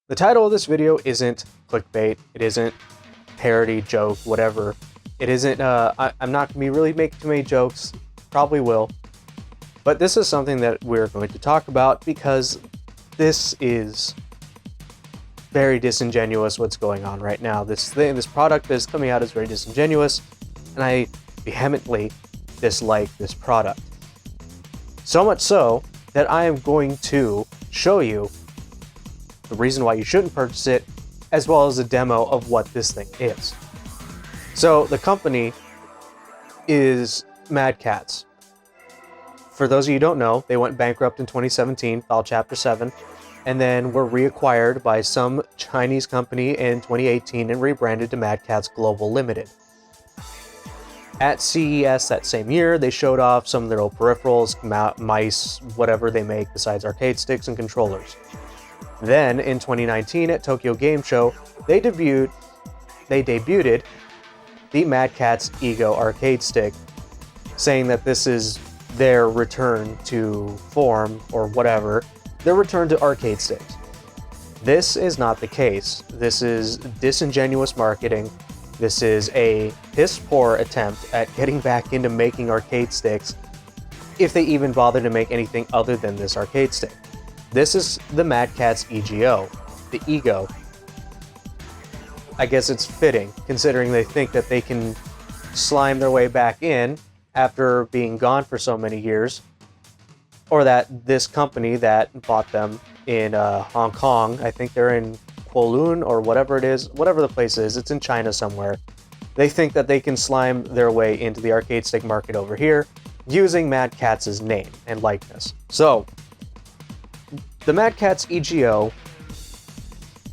The title of this video isn't clickbait, it isn't parody, joke, whatever. It isn't, I'm not going to be really making too many jokes, probably will. But this is something that we're going to talk about because this is very disingenuous what's going on right now. This product that is coming out is very disingenuous, and I vehemently dislike this product. So much so that I am going to show you the reason why you shouldn't purchase it, as well as a demo of what this thing is. So the company is Mad Catz. For those of you who don't know, they went bankrupt in 2017, filed Chapter 7, and then were reacquired by some Chinese company in 2018 and rebranded to Mad Catz Global Limited. At CES that same year, they showed off some of their old peripherals, mice, whatever they make besides arcade sticks and controllers. Then, in 2019 at Tokyo Game Show, they debuted the Mad Catz EGO Arcade Stick, saying that this is their return to form, or whatever, their return to arcade sticks. This is not the case. This is disingenuous marketing. This is a piss-poor attempt at getting back into making arcade sticks, if they even bother to make anything other than this arcade stick. This is the Mad Catz EGO, the EGO. I guess it's fitting, considering they think that they can slime their way back in after being gone for so many years, or that this company that bought them in Hong Kong, I think they're in Kowloon or whatever it is, whatever the place is, it's in China somewhere. They think that they can slime their way into the arcade stick market over here using Mad Catz's name and likeness. So, the Mad Catz EGO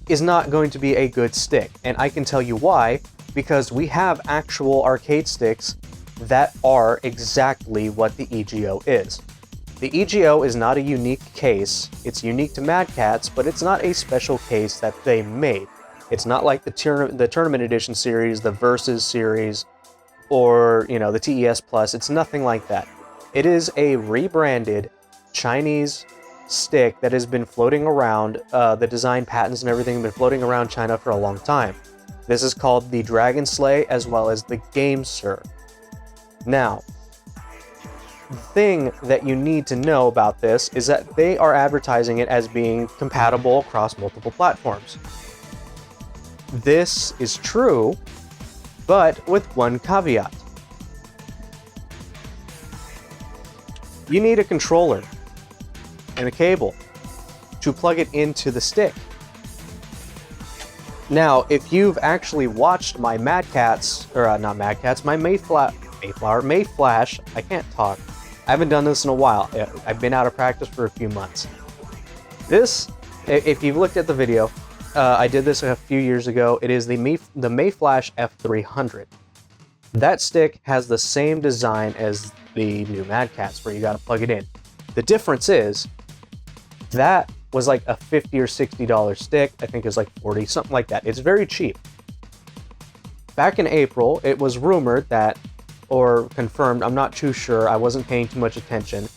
is not going to be a good stick, and I can tell you why, because we have actual arcade sticks that are exactly what the EGO is. The EGO is not a unique case. It's unique to Mad Catz, but it's not a special case that they made. It's not like the Tournament Edition series, the Versus series, or, you know, the TES Plus. It's nothing like that. It is a rebranded Chinese stick that has been floating around, the design patents and everything have been floating around China for a long time. This is called the Dragon Slay, as well as the Game Sir. Now, the thing that you need to know about this is that they are advertising it as being compatible across multiple platforms. This is true, but with one caveat. You need a controller and a cable to plug it into the stick. Now, if you've actually watched my Mad Catz, or not Mad Catz, my Mayflash, I can't talk. I haven't done this in a while. I've been out of practice for a few months. This, if you've looked at the video, I did this a few years ago. It is the Mayflash F300. That stick has the same design as the new Mad Catz, where you gotta plug it in. The difference is, that was like a $50 or $60 stick. I think it was like 40, something like that. It's very cheap. Back in April, it was rumored that, or confirmed, I'm not too sure, I wasn't paying too much attention,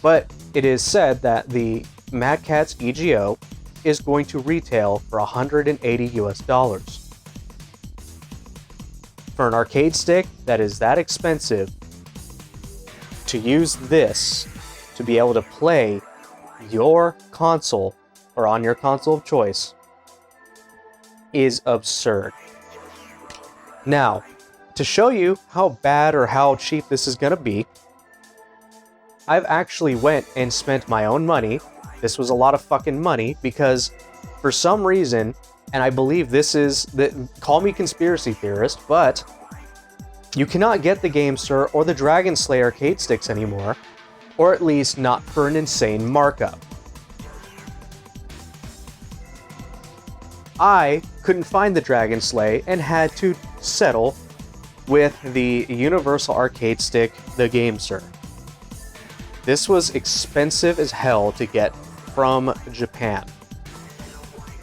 but it is said that the Mad Catz EGO is going to retail for $180 US. For an arcade stick that is that expensive, to use this to be able to play your console, or on your console of choice, is absurd. Now, to show you how bad or how cheap this is gonna be, I've actually went and spent my own money. This was a lot of fucking money, because for some reason, and I believe this is, call me conspiracy theorist, but you cannot get the Game Sir or the Dragon Slay arcade sticks anymore, or at least not for an insane markup. I couldn't find the Dragon Slay and had to settle with the Universal Arcade Stick, the Game Sir. This was expensive as hell to get from Japan,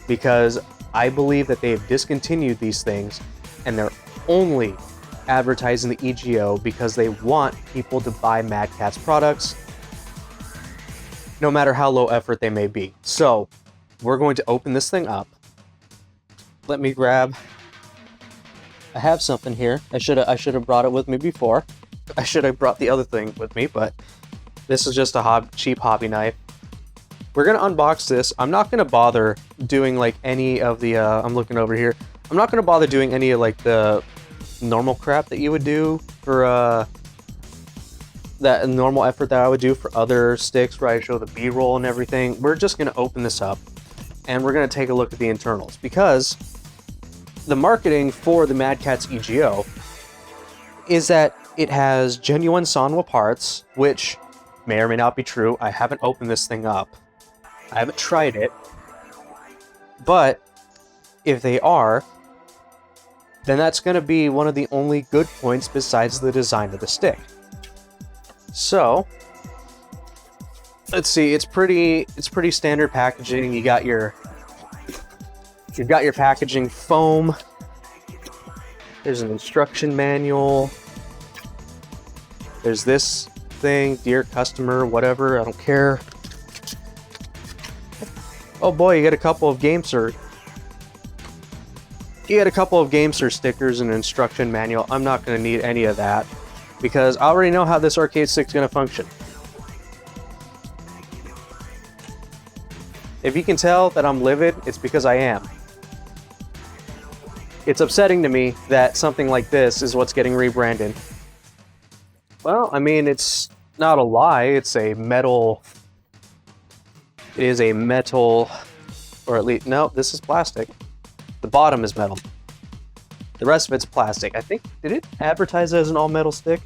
because I believe that they have discontinued these things and they're only advertising the EGO because they want people to buy Mad Catz products, no matter how low effort they may be. So we're going to open this thing up. let me grab. I have something here. I should have brought it with me before. I should have brought the other thing with me, but this is just a cheap hobby knife. We're gonna unbox this. I'm not gonna bother doing like any of the. I'm looking over here. I'm not gonna bother doing any of like the normal crap that you would do for that normal effort that I would do for other sticks where I show the B-roll and everything. We're just gonna open this up and we're gonna take a look at the internals, because the marketing for the Mad Catz EGO is that it has genuine Sanwa parts, which may or may not be true. I haven't opened this thing up. I haven't tried it. But if they are, then that's going to be one of the only good points besides the design of the stick. So, let's see. It's pretty standard packaging. You've got your packaging foam. There's an instruction manual. There's this thing, dear customer, whatever, I don't care. Oh boy, you get a couple of GameSir. You get a couple of GameSir stickers and an instruction manual. I'm not going to need any of that, because I already know how this arcade stick's going to function. If you can tell that I'm livid, it's because I am. It's upsetting to me that something like this is what's getting rebranded. Well, I mean, it's not a lie. It's a metal. It is a metal, or at least, no, this is plastic. The bottom is metal. The rest of it's plastic. I think, did it advertise as an all-metal stick?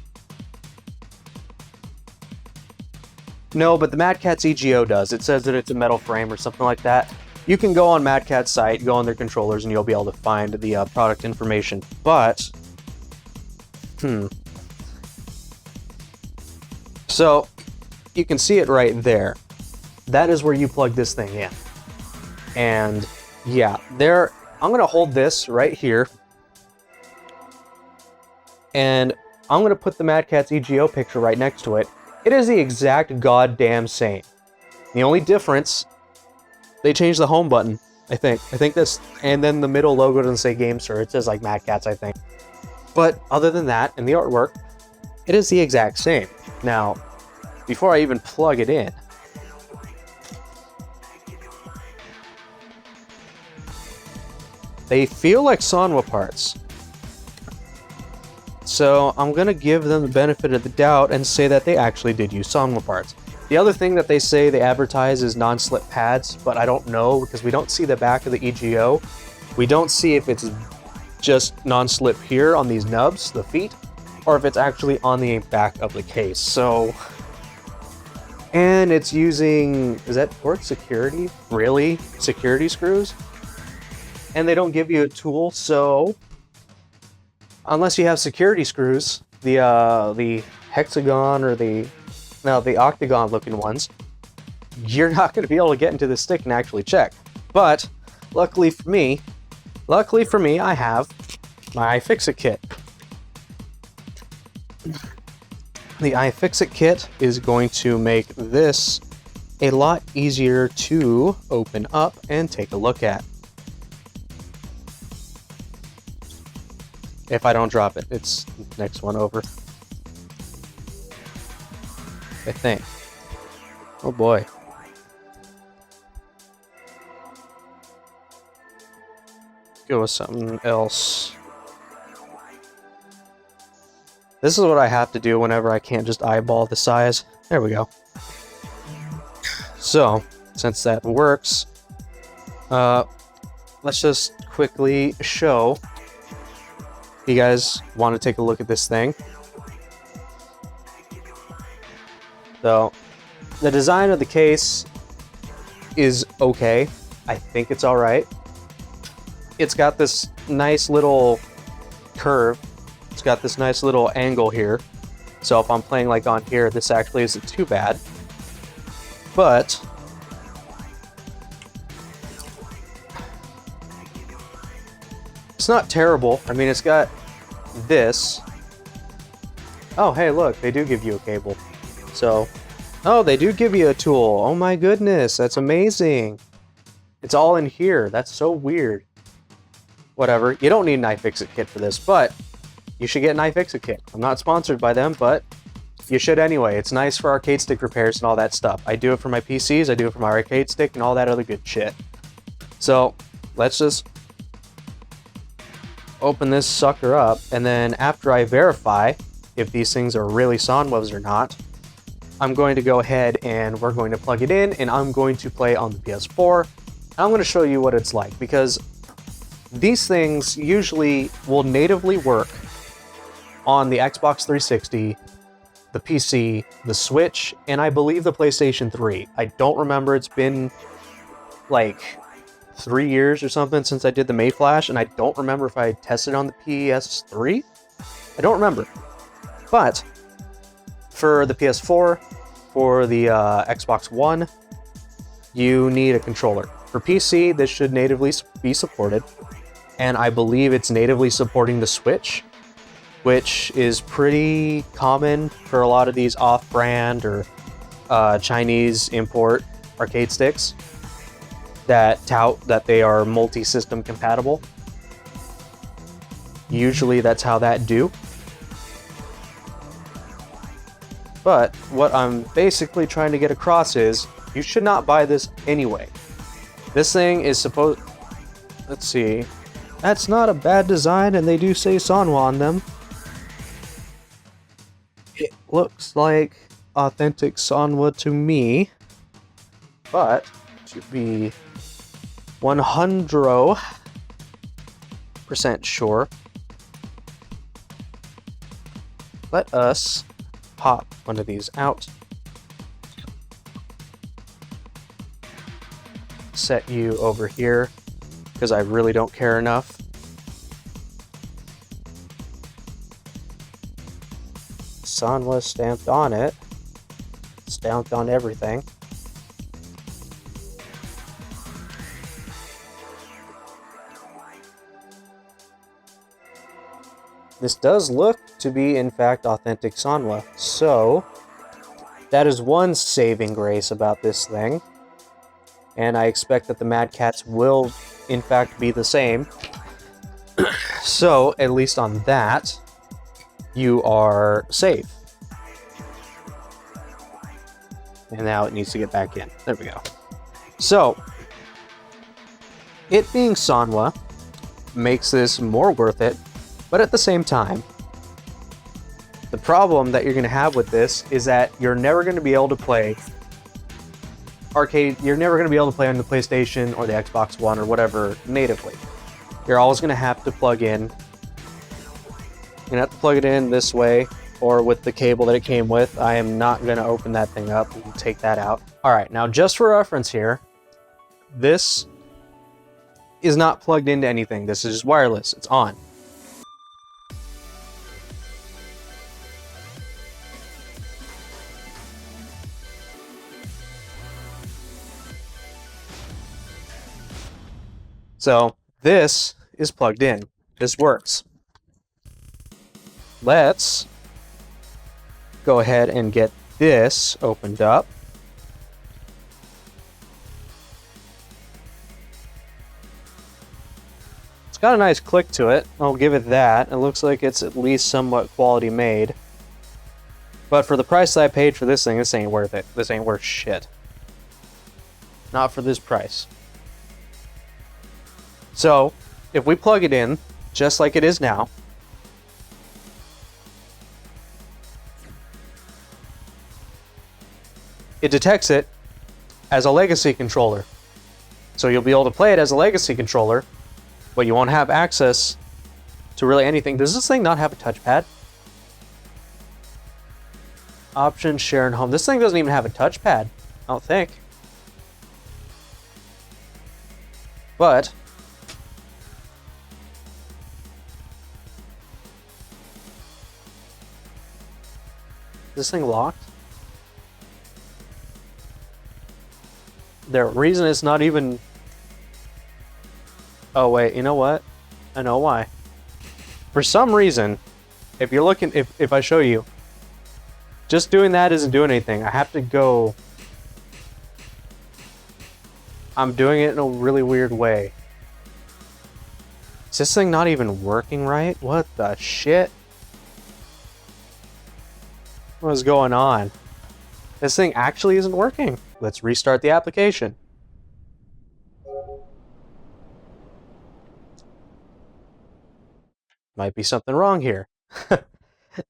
No, but the Mad Catz EGO does. It says that it's a metal frame or something like that. You can go on Mad Catz site, go on their controllers, and you'll be able to find the product information. But, so, you can see it right there. That is where you plug this thing in. And, yeah, I'm going to hold this right here. And I'm going to put the Mad Catz EGO picture right next to it. It is the exact goddamn same. The only difference, they changed the home button, I think. I think this, and then the middle logo doesn't say GameSir. It says like Mad Catz, I think. But other than that, and the artwork, it is the exact same. Now, before I even plug it in, they feel like Sanwa parts. So I'm going to give them the benefit of the doubt and say that they actually did use Sanwa parts. The other thing that they say they advertise is non-slip pads, but I don't know, because we don't see the back of the EGO. We don't see if it's just non-slip here on these nubs, the feet, or if it's actually on the back of the case. So, and it's using, is that port security? Really? Security screws? And they don't give you a tool, so unless you have security screws, the hexagon or the octagon looking ones, you're not going to be able to get into the stick and actually check. But luckily for me, I have my iFixit kit. The iFixit kit is going to make this a lot easier to open up and take a look at. If I don't drop it, it's next one over. I think. Oh boy. Go with something else. This is what I have to do whenever I can't just eyeball the size. There we go. So, since that works, let's just quickly show. You guys want to take a look at this thing? So, the design of the case is okay. I think it's alright. It's got this nice little curve. It's got this nice little angle here. So if I'm playing like on here, this actually isn't too bad. But it's not terrible. I mean, it's got this. Oh, hey, look, they do give you a cable. So, oh, they do give you a tool. Oh my goodness, that's amazing. It's all in here. That's so weird. whatever. You don't need an iFixit kit for this, but you should get an iFixit kit. I'm not sponsored by them, but you should anyway. It's nice for arcade stick repairs and all that stuff. I do it for my PCs, I do it for my arcade stick, and all that other good shit. So, let's just open this sucker up, and then after I verify if these things are really Sanwas or not, I'm going to go ahead and we're going to plug it in, and I'm going to play on the PS4. I'm going to show you what it's like, because these things usually will natively work on the Xbox 360, the PC, the Switch, and I believe the PlayStation 3. I don't remember, it's been like 3 years or something since I did the Mayflash, and I don't remember if I tested on the PS3. I don't remember. But for the PS4, for the Xbox One, you need a controller. For PC, this should natively be supported, and I believe it's natively supporting the Switch, which is pretty common for a lot of these off-brand or Chinese import arcade sticks that tout that they are multi-system compatible. Usually that's how that do. But what I'm basically trying to get across is, you should not buy this anyway. This thing is supposed... Let's see. That's not a bad design, and they do say Sanwa on them. It looks like authentic Sanwa to me. But, to be 100% sure, let us pop one of these out. Set you over here, because I really don't care enough. Sanwa stamped on it. Stamped on everything. This does look to be, in fact, authentic Sanwa, so that is one saving grace about this thing. And I expect that the Mad Catz will, in fact, be the same. So, at least on that, you are safe. And now it needs to get back in. There we go. So, it being Sanwa makes this more worth it, but at the same time, the problem that you're going to have with this is that you're never going to be able to play arcade, you're never going to be able to play on the PlayStation or the Xbox One or whatever natively. You're always going to have to plug in. You're going to have to plug it in this way or with the cable that it came with. I am not going to open that thing up and take that out. Alright, now just for reference here, this is not plugged into anything. This is wireless. It's on. So, this is plugged in. This works. Let's go ahead and get this opened up. It's got a nice click to it. I'll give it that. It looks like it's at least somewhat quality made. But for the price that I paid for this thing, this ain't worth it. This ain't worth shit. Not for this price. So, if we plug it in, just like it is now, it detects it as a legacy controller. So you'll be able to play it as a legacy controller, but you won't have access to really anything. Does this thing not have a touchpad? Options, share, and home. This thing doesn't even have a touchpad, I don't think. But is this thing locked? The reason it's not even... Oh wait, you know what? I know why. For some reason, if you're looking, if I show you, just doing that isn't doing anything. I have to go... I'm doing it in a really weird way. Is this thing not even working right? What the shit? What is going on? This thing actually isn't working. Let's restart the application. Might be something wrong here.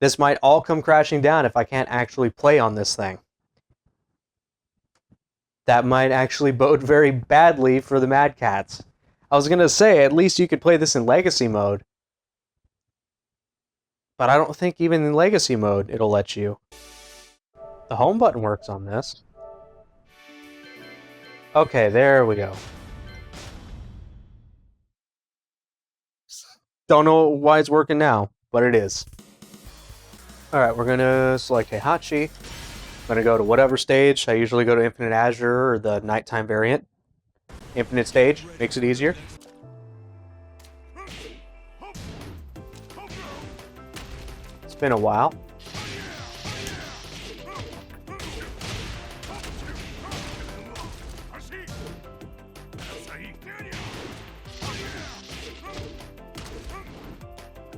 This might all come crashing down if I can't actually play on this thing. That might actually bode very badly for the Mad Catz. I was gonna say, at least you could play this in Legacy mode. But I don't think even in Legacy mode it'll let you. The home button works on this. Okay, there we go. Don't know why it's working now, but it is. Alright, we're gonna select Heihachi. I'm gonna go to whatever stage. I usually go to Infinite Azure or the nighttime variant. Infinite stage makes it easier. It's been a while.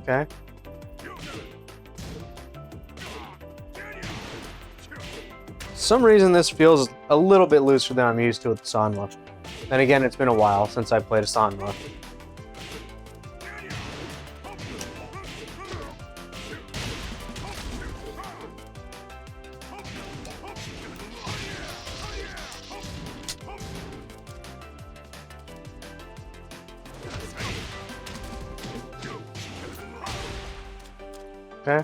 Okay. Some reason this feels a little bit looser than I'm used to with Sanwa. Then again, it's been a while since I played a Sanwa. Okay.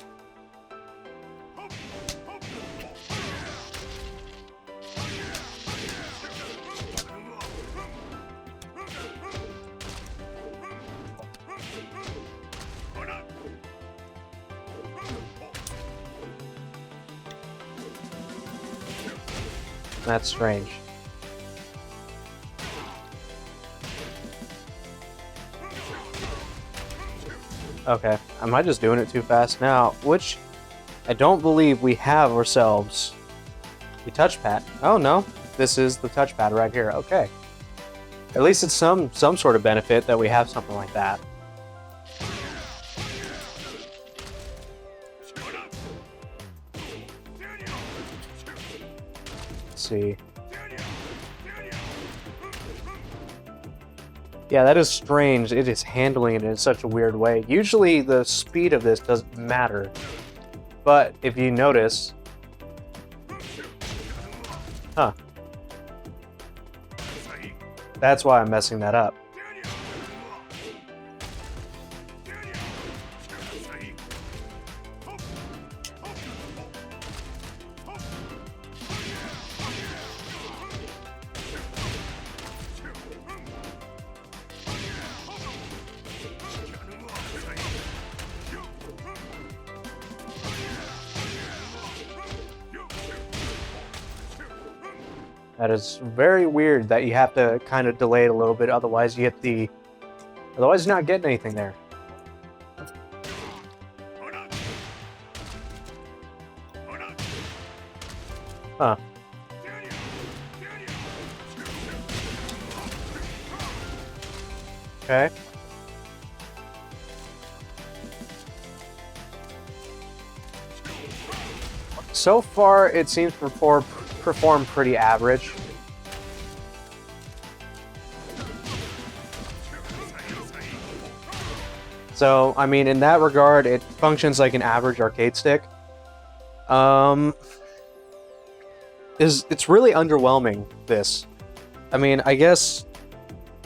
That's strange. Okay, am I just doing it too fast now? Which I don't believe we have ourselves the touchpad. Oh no, this is the touchpad right here. Okay, at least it's some sort of benefit that we have something like that. Let's see. Yeah, that is strange. It is handling it in such a weird way. Usually the speed of this doesn't matter. But if you notice... Huh. That's why I'm messing that up. That is very weird that you have to kind of delay it a little bit, otherwise you get the... Otherwise you're not getting anything there. Huh. Okay. So far, it seems to perform pretty average. So, I mean, in that regard, it functions like an average arcade stick. It's really underwhelming, this. I mean, I guess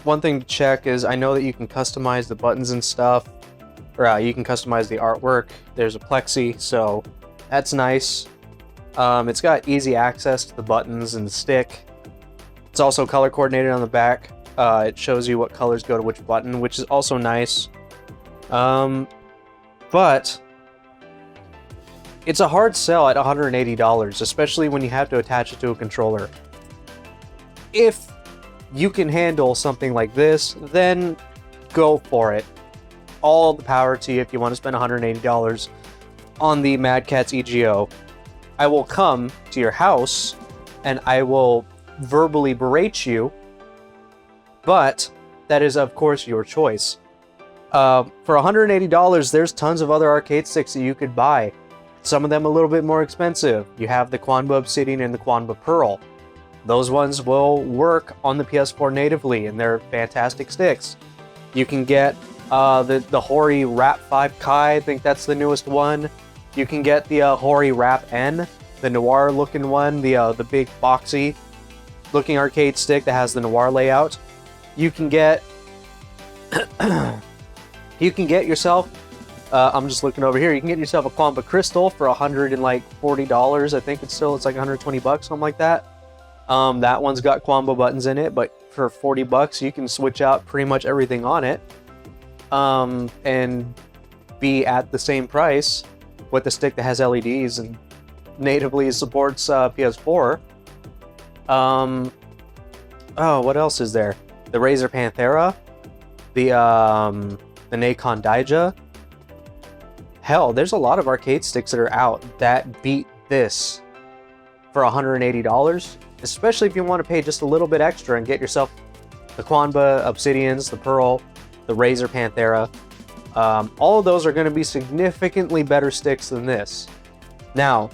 one thing to check is I know that you can customize the buttons and stuff, or you can customize the artwork. There's a plexi, so that's nice. It's got easy access to the buttons and the stick. It's also color coordinated on the back. It shows you what colors go to which button, which is also nice. But it's a hard sell at $180, especially when you have to attach it to a controller. If you can handle something like this, then go for it. All the power to you if you want to spend $180 on the Mad Catz EGO. I will come to your house and I will verbally berate you, but that is of course your choice. For $180, there's tons of other arcade sticks that you could buy. Some of them a little bit more expensive. You have the Quanba Obsidian and the Quanba Pearl. Those ones will work on the PS4 natively, and they're fantastic sticks. You can get the Hori Rap 5 Kai, I think that's the newest one. You can get the Hori Rap N, the noir looking one, the big boxy looking arcade stick that has the noir layout. You can get yourself, I'm just looking over here, you can get yourself a Quanba Crystal for $140. I think it's like 120 bucks, something like that. That one's got Quanba buttons in it, but for 40 bucks you can switch out pretty much everything on it, and be at the same price with the stick that has LEDs and natively supports PS4. Oh, what else is there? The Razer Panthera, the Nacon Daija. Hell, there's a lot of arcade sticks that are out that beat this for $180, especially if you want to pay just a little bit extra and get yourself the Quanba Obsidians, the Pearl, the Razer Panthera. All of those are going to be significantly better sticks than this. Now,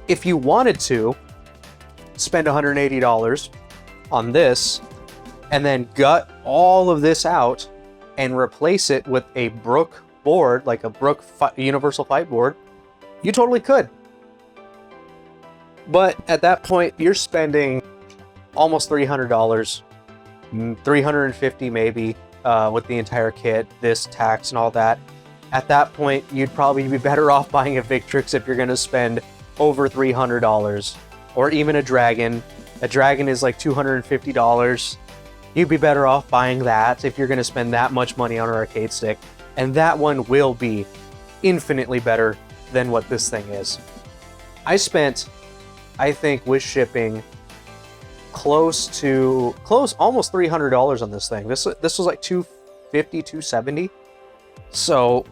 if you wanted to spend $180 on this and then gut all of this out and replace it with a Brook board, like a Brook Universal Fight board, you totally could. But at that point, you're spending almost $300, $350 maybe, with the entire kit, this tax and all that. At that point, you'd probably be better off buying a Victrix if you're going to spend over $300, or even a Dragon. A Dragon is like $250. You'd be better off buying that if you're going to spend that much money on an arcade stick, and that one will be infinitely better than what this thing is. I spent, I think, with shipping, almost $300 on this thing. This was like $250, $270. So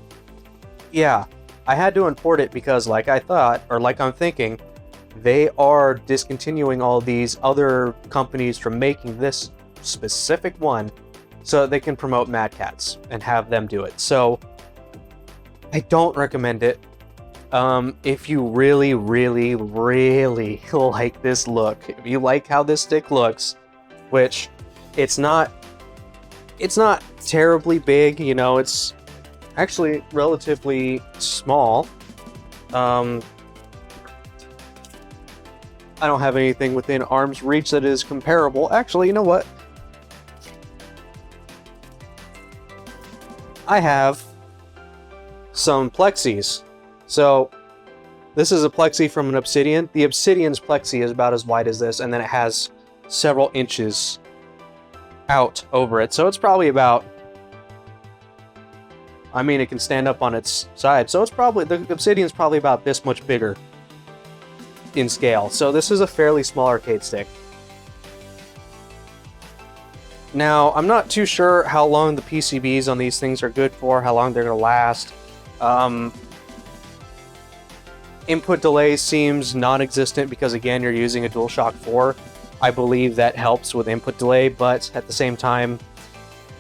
yeah, I had to import it because, like I thought, or like I'm thinking, they are discontinuing all these other companies from making this specific one so that they can promote Mad Catz and have them do it. So I don't recommend it. If you really, really, really like this look, if you like how this stick looks, which it's not terribly big, you know, it's actually relatively small. I don't have anything within arm's reach that is comparable. Actually, you know what? I have some plexis. So this is a plexi from an Obsidian. The Obsidian's plexi is about as wide as this, and then it has several inches out over it. So it's probably about, I mean, it can stand up on its side. So it's probably, the Obsidian's probably about this much bigger in scale. So this is a fairly small arcade stick. Now, I'm not too sure how long the PCBs on these things are good for, how long they're going to last. Input delay seems non-existent because, again, you're using a DualShock 4. I believe that helps with input delay, but at the same time,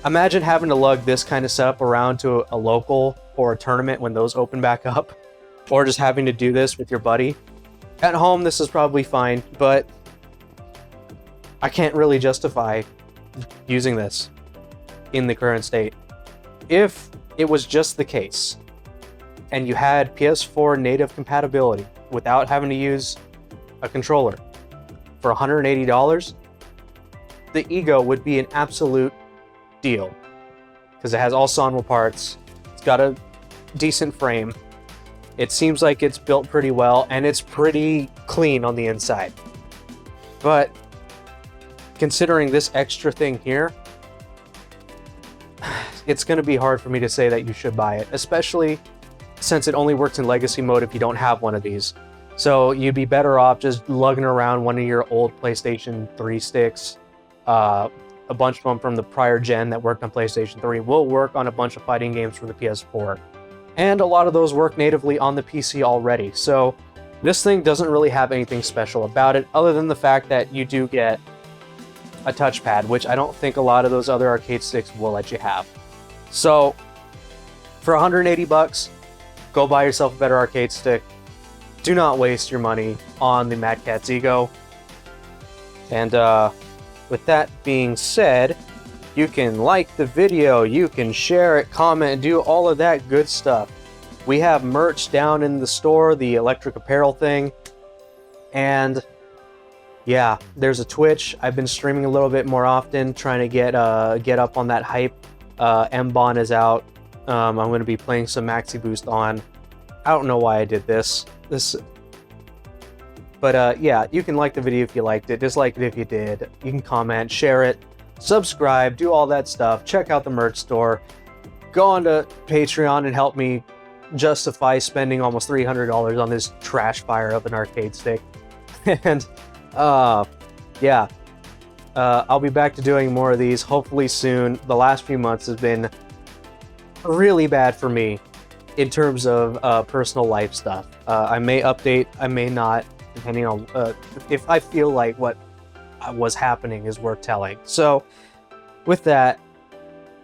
imagine having to lug this kind of setup around to a local or a tournament when those open back up, or just having to do this with your buddy. At home, this is probably fine, but I can't really justify using this in the current state. If it was just the case, and you had PS4 native compatibility without having to use a controller for $180, the Ego would be an absolute deal. Because it has all Sanwa parts, it's got a decent frame, it seems like it's built pretty well, and it's pretty clean on the inside. But considering this extra thing here, it's going to be hard for me to say that you should buy it, especially since it only works in legacy mode if you don't have one of these. So you'd be better off just lugging around one of your old PlayStation 3 sticks. A bunch of them from the prior gen that worked on PlayStation 3 will work on a bunch of fighting games from the PS4. And a lot of those work natively on the PC already. So this thing doesn't really have anything special about it, other than the fact that you do get a touchpad, which I don't think a lot of those other arcade sticks will let you have. So for 180 bucks, go buy yourself a better arcade stick. Do not waste your money on the Mad Catz Ego. And with that being said, you can like the video, you can share it, comment, do all of that good stuff. We have merch down in the store, the electric apparel thing. And yeah, there's a Twitch. I've been streaming a little bit more often, trying to get up on that hype. M-Bon is out. I'm going to be playing some Maxi Boost on. I don't know why I did this. But yeah, you can like the video if you liked it, dislike it if you did. You can comment, share it, subscribe, do all that stuff. Check out the merch store. Go on to Patreon and help me justify spending almost $300 on this trash fire of an arcade stick. And yeah, I'll be back to doing more of these hopefully soon. The last few months has been really bad for me in terms of personal life stuff. I may update, I may not, depending on if I feel like what was happening is worth telling. So with that,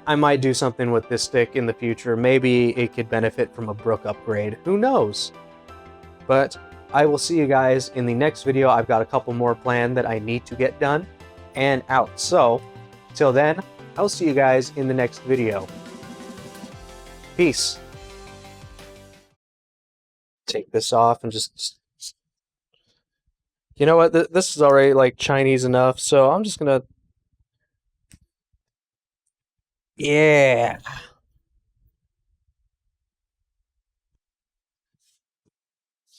I might do something with this stick in the future. Maybe it could benefit from a Brook upgrade. Who knows? But I will see you guys in the next video. I've got a couple more planned that I need to get done and out. So till then, I'll see you guys in the next video. Peace. Take this off and just... You know what? This is already like Chinese enough, so I'm just gonna... Yeah.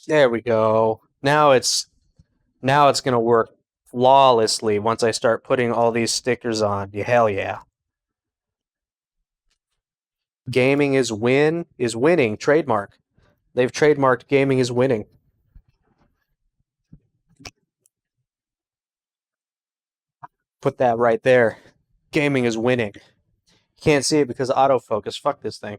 There we go. Now it's gonna work flawlessly once I start putting all these stickers on. Yeah, hell yeah. Gaming is winning. Trademark. They've trademarked gaming is winning. Put that right there. Gaming is winning. Can't see it because of autofocus. Fuck this thing.